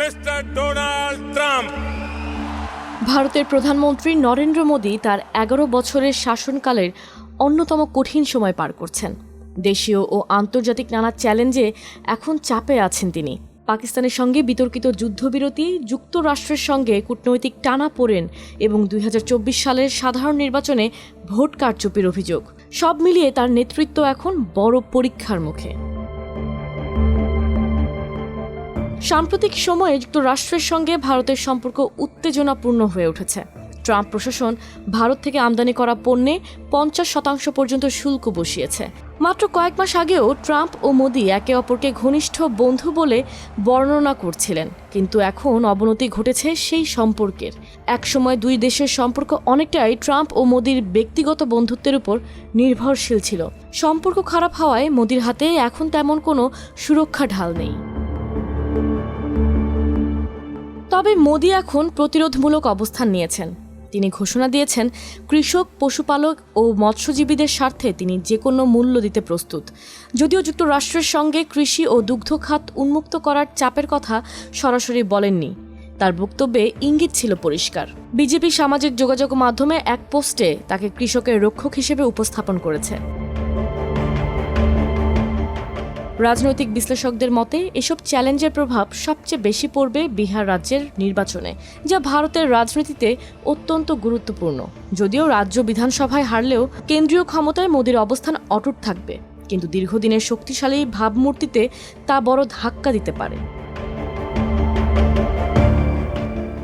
Mr. Donald Trump. ভারতের প্রধানমন্ত্রী নরেন্দ্র মোদী তার 11 বছরের শাসনকালের অন্যতম কঠিন সময় পার করছেন। দেশীয় ও আন্তর্জাতিক নানা চ্যালেঞ্জে এখন চাপে আছেন তিনি। পাকিস্তানের সঙ্গে বিতর্কিত যুদ্ধবিরতি, যুক্তরাষ্ট্রের সঙ্গে কূটনৈতিক টানাপোড়েন এবং 2024 সালের সাধারণ নির্বাচনে ভোট কারচুপির অভিযোগ, সব মিলিয়ে তার নেতৃত্ব এখন বড় পরীক্ষার মুখে। সাম্প্রতিক সময়ে যুক্তরাষ্ট্রের সঙ্গে ভারতের সম্পর্ক উত্তেজনাপূর্ণ হয়ে উঠেছে। ট্রাম্প প্রশাসন ভারত থেকে আমদানি করা পণ্যে 50% পর্যন্ত শুল্ক বসিয়েছে। মাত্র কয়েক মাস আগেও ট্রাম্প ও মোদি একে অপরকে ঘনিষ্ঠ বন্ধু বলে বর্ণনা করছিলেন, কিন্তু এখন অবনতি ঘটেছে সেই সম্পর্কের। একসময় দুই দেশের সম্পর্ক অনেকটাই ট্রাম্প ও মোদির ব্যক্তিগত বন্ধুত্বের উপর নির্ভরশীল ছিল। সম্পর্ক খারাপ হওয়ায় মোদির হাতে এখন তেমন কোনো সুরক্ষা ঢাল নেই। তবে মোদি এখন প্রতিরোধমূলক অবস্থান নিয়েছেন। তিনি ঘোষণা দিয়েছেন, কৃষক, পশুপালক ও মৎস্যজীবীদের স্বার্থে তিনি যে কোনো মূল্য দিতে প্রস্তুত। যদিও যুক্তরাষ্ট্রের সঙ্গে কৃষি ও দুগ্ধ খাত উন্মুক্ত করার চাপের কথা সরাসরি বলেননি, তার বক্তব্যে ইঙ্গিত ছিল পরিষ্কার। বিজেপি সামাজিক যোগাযোগ মাধ্যমে এক পোস্টে তাকে কৃষকের রক্ষক হিসেবে উপস্থাপন করেছে। রাজনৈতিক বিশ্লেষকদের মতে এসব চ্যালেঞ্জের প্রভাব সবচেয়ে বেশি পড়বে বিহার রাজ্যের নির্বাচনে, যা ভারতের রাজনীতিতে অত্যন্ত গুরুত্বপূর্ণ। যদিও রাজ্য বিধানসভায় হারলেও কেন্দ্রীয় ক্ষমতায় মোদির অবস্থান অটুট থাকবে, কিন্তু দীর্ঘদিনের শক্তিশালী ভাবমূর্তিতে তা বড় ধাক্কা দিতে পারে।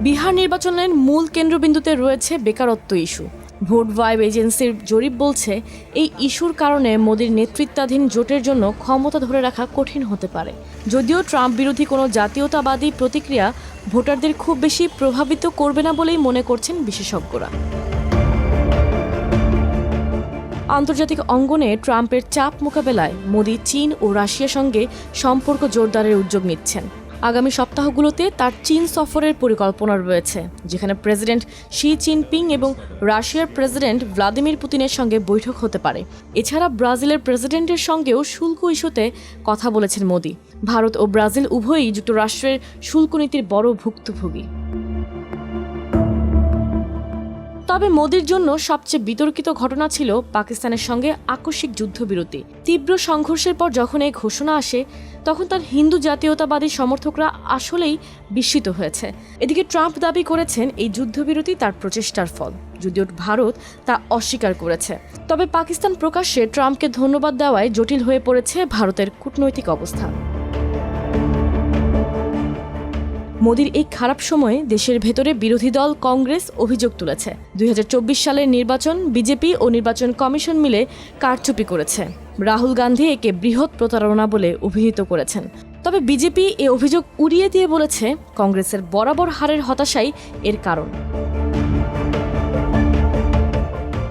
বিহার নির্বাচনের মূল কেন্দ্রবিন্দুতে রয়েছে বেকারত্ব ইস্যু। ভোট ভাইব এজেন্সির জরিপ বলছে, এই ইস্যুর কারণে মোদির নেতৃত্বাধীন জোটের জন্য ক্ষমতা ধরে রাখা কঠিন হতে পারে। যদিও ট্রাম্প বিরোধী কোনো জাতীয়তাবাদী প্রতিক্রিয়া ভোটারদের খুব বেশি প্রভাবিত করবে না বলেই মনে করছেন বিশেষজ্ঞরা। আন্তর্জাতিক অঙ্গনে ট্রাম্পের চাপ মোকাবেলায় মোদি চীন ও রাশিয়ার সঙ্গে সম্পর্ক জোরদারের উদ্যোগ নিচ্ছেন। আগামী সপ্তাহগুলোতে তার চীন সফরের পরিকল্পনা রয়েছে, যেখানে প্রেসিডেন্ট শি জিনপিং এবং রাশিয়ার প্রেসিডেন্ট ভ্লাদিমির পুতিনের সঙ্গে বৈঠক হতে পারে। এছাড়া ব্রাজিলের প্রেসিডেন্টের সঙ্গেও শুল্ক ইস্যুতে কথা বলেছেন মোদি। ভারত ও ব্রাজিল উভয়ই যুক্তরাষ্ট্রের শুল্ক নীতির বড় ভুক্তভোগী। তবে মোদির জন্য সবচেয়ে বিতর্কিত ঘটনা ছিল পাকিস্তানের সঙ্গে আকস্মিক যুদ্ধবিরতি। তীব্র সংঘর্ষের পর যখন এই ঘোষণা আসে, তখন তার হিন্দু জাতীয়তাবাদী সমর্থকরা আসলেই বিস্মিত হয়েছে। এদিকে ট্রাম্প দাবি করেছেন এই যুদ্ধবিরতি তার প্রচেষ্টার ফল, যদিও ভারত তা অস্বীকার করেছে। তবে পাকিস্তান প্রকাশ্যে ট্রাম্পকে ধন্যবাদ দেওয়ায় জটিল হয়ে পড়েছে ভারতের কূটনৈতিক অবস্থা। মোদির এই খারাপ সময়ে দেশের ভেতরে বিরোধী দল কংগ্রেস অভিযোগ তুলেছে, 2024 সালের নির্বাচন বিজেপি ও নির্বাচন কমিশন মিলে কারচুপি করেছে। রাহুল গান্ধী একে বৃহৎ প্রতারণা বলে অভিহিত করেছেন। তবে বিজেপি এ অভিযোগ উড়িয়ে দিয়ে বলেছে, কংগ্রেসের বরাবর হারের হতাশাই এর কারণ।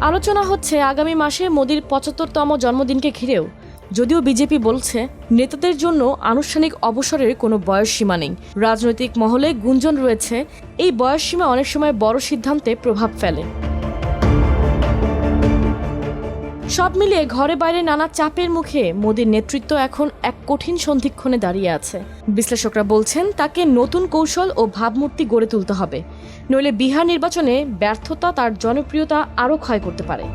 আলোচনা হচ্ছে আগামী মাসে মোদির 75তম জন্মদিনকে ঘিরেও। যদিও বিজেপি বলছে, নেতাদের জন্য আনুষ্ঠানিক অবসরের কোনো বয়সসীমা নেই। রাজনৈতিক মহলে গুঞ্জন রয়েছে, এই বয়সসীমা অনেক সময় বড় সিদ্ধান্তে প্রভাব ফেলে। সব মিলিয়ে ঘরে বাইরে নানা চাপের মুখে মোদির নেতৃত্ব এখন এক কঠিন সন্ধিক্ষণে দাঁড়িয়ে আছে। বিশ্লেষকরা বলছেন, তাকে নতুন কৌশল ও ভাবমূর্তি গড়ে তুলতে হবে, নইলে বিহার নির্বাচনে ব্যর্থতা তার জনপ্রিয়তা আরও ক্ষয় করতে পারে।